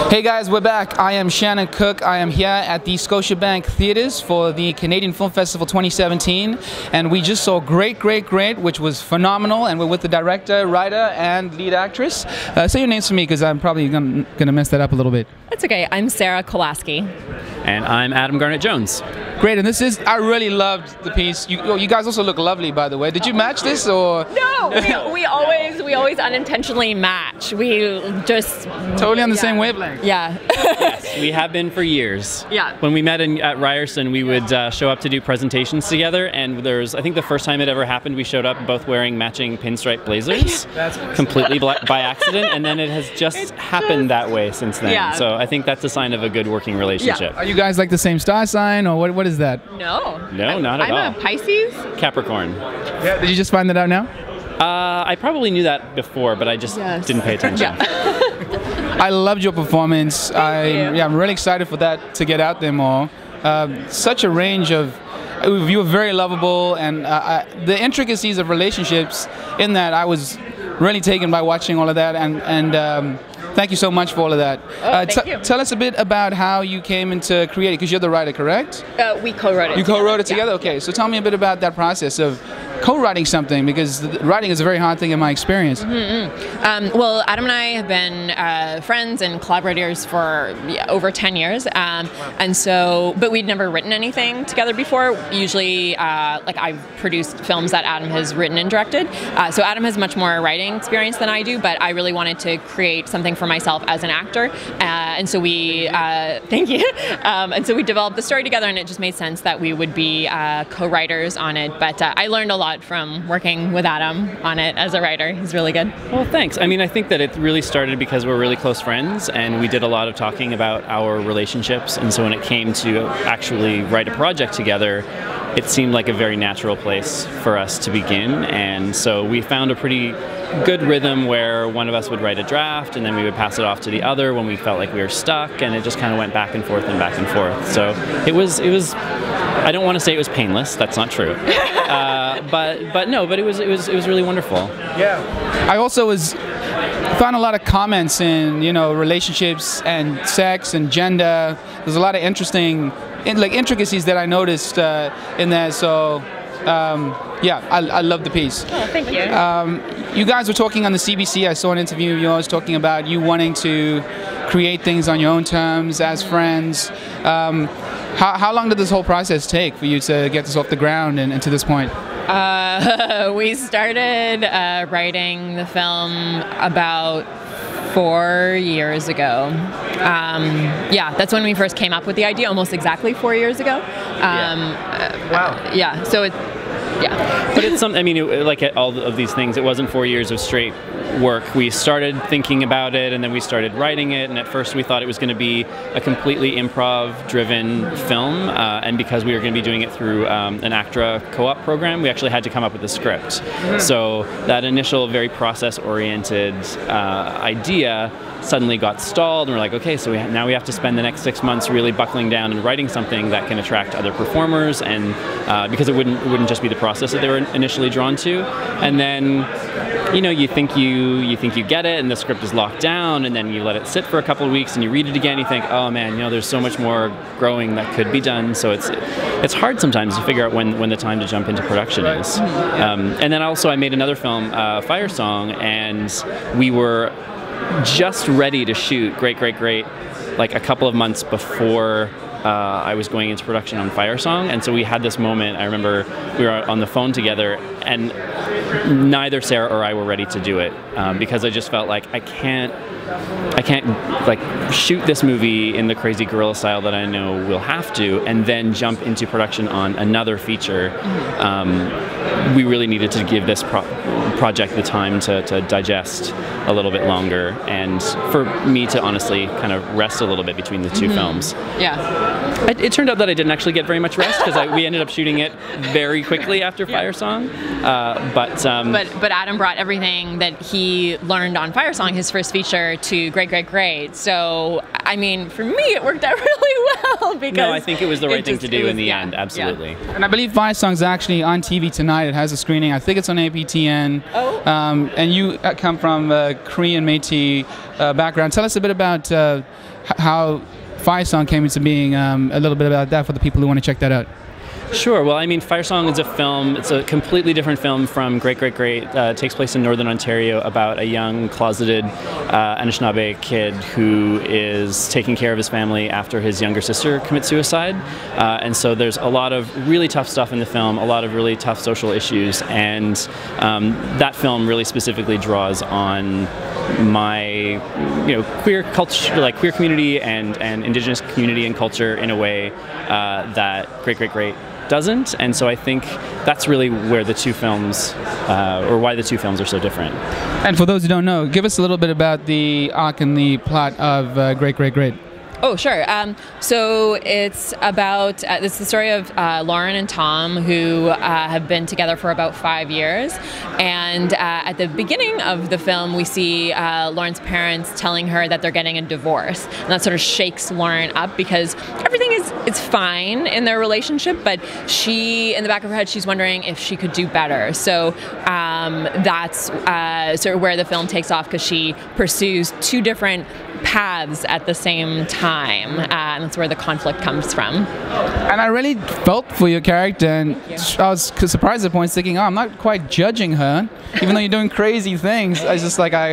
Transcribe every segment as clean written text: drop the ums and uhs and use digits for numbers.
Hey guys, we're back. I am Shannon Cook. I am here at the Scotiabank Theatres for the Canadian Film Festival 2017, and we just saw Great, which was phenomenal, and we're with the director, writer, and lead actress. Say your names for me, because I'm probably gonna mess that up a little bit. That's okay. I'm Sarah Kolaski. And I'm Adam Garnett-Jones. Great, and I really loved the piece. You guys also look lovely, by the way. Did you match this, or? No, we always unintentionally match. We just... Totally on the same wavelength. Yeah. Yes, we have been for years. Yeah. When we met at Ryerson, we would show up to do presentations together, and I think the first time it ever happened, we showed up both wearing matching pinstripe blazers. That's awesome. Completely by accident, and then it has just happened that way since then. Yeah. So I think that's a sign of a good working relationship. Are you guys like the same star sign, or what is that? No, not at all. I'm a Pisces. Capricorn. Yeah, did you just find that out now? I probably knew that before, but I just didn't pay attention. I loved your performance. I'm really excited for that to get out there more. Such a range of... You were very lovable, and the intricacies of relationships in that, I was really taken by watching all of that, and thank you so much for all of that. Thank you. Tell us a bit about how you came into creating, because you're the writer, correct? We co-wrote it. You co-wrote it together? Okay, so tell me a bit about that process of co-writing something, because writing is a very hard thing in my experience. Well, Adam and I have been friends and collaborators for over 10 years, but we'd never written anything together before. Usually, like, I've produced films that Adam has written and directed, so Adam has much more writing experience than I do, but I really wanted to create something for myself as an actor, and so we, thank you, and so we developed the story together, and it just made sense that we would be co-writers on it, but I learned a lot from working with Adam on it as a writer. He's really good. Well, thanks. I mean, I think that it really started because we're really close friends, and we did a lot of talking about our relationships, and so when it came to actually write a project together, it seemed like a very natural place for us to begin, and so we found a pretty good rhythm where one of us would write a draft, and then we would pass it off to the other when we felt like we were stuck, and it just kind of went back and forth and back and forth. So it was I don't want to say it was painless. That's not true. But it was really wonderful. Yeah. I also found a lot of comments in relationships and sex and gender. There's a lot of interesting intricacies that I noticed in there. So I love the piece. Oh, thank you. You guys were talking on the CBC. I saw an interview of yours talking about you wanting to create things on your own terms as friends. How long did this whole process take for you to get this off the ground and to this point? We started writing the film about 4 years ago. That's when we first came up with the idea, almost exactly 4 years ago. Wow. Yeah, so But it's something, I mean, like all of these things, it wasn't 4 years of straight work. We started thinking about it, and then we started writing it, and at first we thought it was going to be a completely improv-driven film, and because we were going to be doing it through an ACTRA co-op program, we actually had to come up with a script. So that initial, very process-oriented idea suddenly got stalled, and we're like, okay, so now we have to spend the next 6 months really buckling down and writing something that can attract other performers, and because it wouldn't just be the process that they were initially drawn to, and then you think you get it, and the script is locked down, and then you let it sit for a couple of weeks, and you read it again, and you think, oh man, there's so much more growing that could be done. So it's hard sometimes to figure out when the time to jump into production is. And then also I made another film, Fire Song, and we were just ready to shoot Great, like a couple of months before I was going into production on Fire Song, and so we had this moment. I remember we were on the phone together, and neither Sarah or I were ready to do it because I just felt like I can't like shoot this movie in the crazy guerrilla style that I know we'll have to, and then jump into production on another feature. We really needed to give this project the time to digest a little bit longer, and for me to honestly kind of rest a little bit between the two films. Yeah. It turned out that I didn't actually get very much rest because we ended up shooting it very quickly after Fire Song. But Adam brought everything that he learned on Fire Song, his first feature, to Great Great Great. So I mean, for me, it worked out really well because no, I think it was the right thing to do in the end. Absolutely. Yeah. And I believe Fire Song's actually on TV tonight. It has a screening. I think it's on APTN. Oh. And you come from a Korean Métis background. Tell us a bit about how Fire Song came into being. A little bit about that for the people who want to check that out. Sure. Well, I mean, Fire Song is a film. It's a completely different film from Great Great Great. It takes place in Northern Ontario about a young, closeted Anishinaabe kid who is taking care of his family after his younger sister commits suicide. And so there's a lot of really tough stuff in the film, a lot of really tough social issues, and that film really specifically draws on my, queer culture, like queer community and Indigenous community and culture in a way that Great Great Great doesn't, and so I think that's really where the two films, or why the two films are so different. And for those who don't know, give us a little bit about the arc and the plot of Great Great Great. Oh, sure. So it's about, it's the story of Lauren and Tom, who have been together for about 5 years. And at the beginning of the film, we see Lauren's parents telling her that they're getting a divorce. And that sort of shakes Lauren up because everything is fine in their relationship, but she, in the back of her head, she's wondering if she could do better. So that's sort of where the film takes off, because she pursues two different paths at the same time, and that's where the conflict comes from. And I really felt for your character, and I was surprised at points thinking, oh, I'm not quite judging her, even though you're doing crazy things. I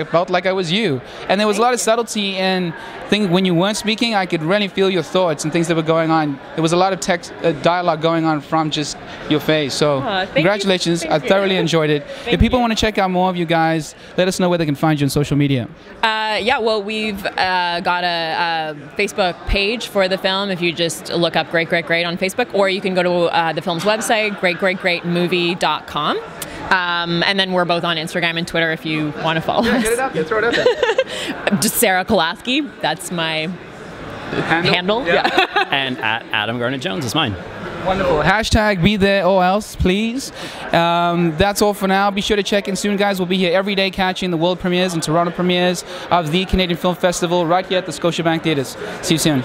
felt like I was you. And there was a lot of subtlety in things when you weren't speaking. I could really feel your thoughts and things that were going on. There was a lot of text dialogue going on from just your face. So congratulations. I thoroughly enjoyed it. If people want to check out more of you guys, let us know where they can find you on social media. Yeah, well, we've got a Facebook page for the film. If you just look up Great Great Great on Facebook, or you can go to the film's website, greatgreatgreatmovie.com. And then we're both on Instagram and Twitter if you want to follow us. Get it out there, throw it out there. Just Sarah Kolaski, that's my handle. Yeah. And at Adam Garnett Jones is mine. Wonderful. Hashtag be there or else, please. That's all for now. Be sure to check in soon, guys. We'll be here every day catching the world premieres and Toronto premieres of the Canadian Film Festival right here at the Scotiabank Theatres. See you soon.